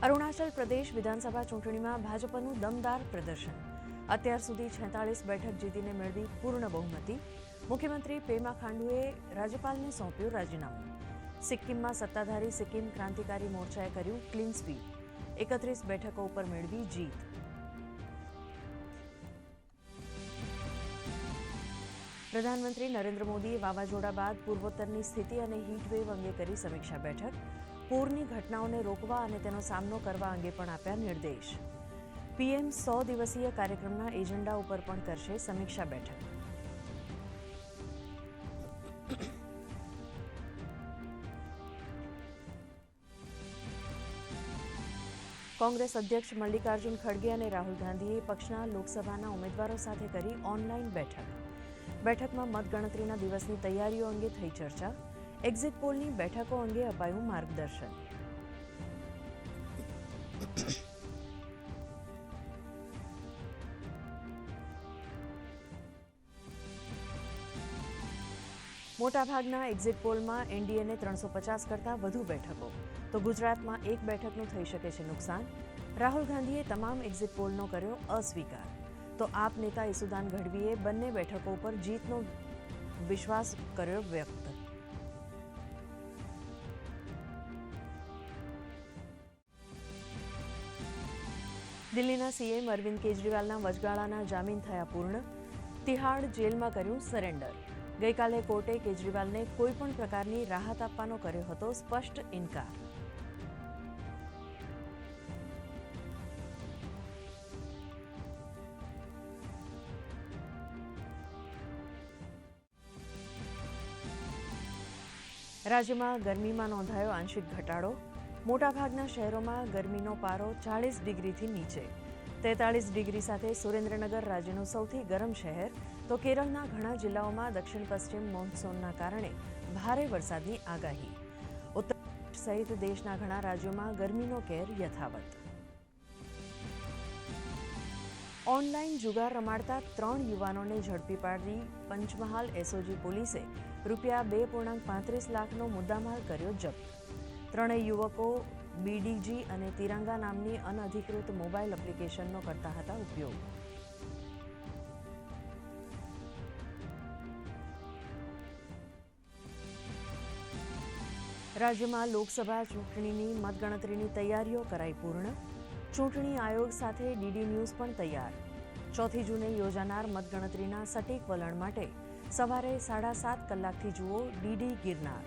અરુણાચલ પ્રદેશ વિધાનસભા ચૂંટણીમાં ભાજપનું દમદાર પ્રદર્શન. અત્યાર સુધી 46 બેઠક જીતીને મેળવી પૂર્ણ બહુમતી. મુખ્યમંત્રી પેમા ખાંડુએ રાજ્યપાલને સોંપ્યું રાજીનામું. સિક્કિમમાં સત્તાધારી સિક્કિમ ક્રાંતિકારી મોરચાએ કર્યું ક્લીન સ્વીપ. 31 બેઠકો ઉપર મેળવી જીત. પ્રધાનમંત્રી નરેન્દ્ર મોદીએ વાવાઝોડા બાદ પૂર્વોત્તરની સ્થિતિ અને હીટવેવ અંગે કરી સમીક્ષા બેઠક. પૂરની ઘટનાઓને રોકવા અને તેનો સામનો કરવા અંગે પણ આપ્યા નિર્દેશ. પીએમ 100 દિવસીય કાર્યક્રમના એજન્ડા ઉપર પણ કરશે સમીક્ષા બેઠક. કોંગ્રેસ અધ્યક્ષ મલ્લિકાર્જુન ખડગે અને રાહુલ ગાંધીએ પક્ષના લોકસભાના ઉમેદવારો સાથે કરી ઓનલાઈન બેઠક. બેઠકમાં મતગણતરીના દિવસની તૈયારીઓ અંગે થઈ ચર્ચા. એક્ઝિટ પોલની બેઠકો અંગે અપાયું માર્ગદર્શન. મોટાભાગના એક્ઝિટ પોલમાં એનડીએને 350 કરતાં વધુ બેઠકો, તો ગુજરાતમાં એક બેઠકનું થઈ શકે છે નુકસાન. રાહુલ ગાંધીએ તમામ એક્ઝિટ પોલનો કર્યો અસ્વીકાર. તો આપ નેતા ઈસુદાન ગઢવીએ બંને બેઠકો પર જીતનો વિશ્વાસ કર્યો વ્યક્ત. દિલ્હીના સીએમ અરવિંદ કેજરીવાલના વચગાળાના જામીન થયા પૂર્ણ. તિહાડ જેલમાં કર્યું સરેન્ડર. ગઈકાલે કોર્ટે કેજરીવાલને કોઈપણ પ્રકારની રાહત આપવાનો કર્યો હતો સ્પષ્ટ ઇનકાર. રાજ્યમાં ગરમીમાં નોંધાયો આંશિક ઘટાડો. મોટાભાગના શહેરોમાં ગરમીનો પારો 40 ડિગ્રીથી નીચે. 43 ડિગ્રી સાથે સુરેન્દ્રનગર રાજ્યનું સૌથી ગરમ શહેર, તો કેરળના ઘણા જિલ્લાઓમાં દક્ષિણ પશ્ચિમ મોન્સૂનના કારણે ભારે વરસાદની આગાહી. ઉત્તર પ્રદેશ સહિત દેશના ઘણા રાજ્યોમાં ગરમીનો કેર યથાવત. ઓનલાઈન જુગાર રમાડતા 3 યુવાનોને ઝડપી પાડી પંચમહાલ એસઓજી પોલીસે ₹2.35 લાખનો મુદ્દામાલ કર્યો જપ્ત. ત્રણેય યુવકો બીડીજી અને તિરંગા નામની અનધિકૃત મોબાઈલ એપ્લિકેશનનો કરતા હતા ઉપયોગ. રાજ્યમાં લોકસભા ચૂંટણીની મતગણતરીની તૈયારીઓ કરાઈ પૂર્ણ. ચૂંટણી આયોગ સાથે ડીડી ન્યૂઝ પણ તૈયાર. 4 જૂને યોજાનાર મતગણતરીના સટીક વલણ માટે સવારે 7:30 કલાકથી જુઓ ડીડી ગિરનાર.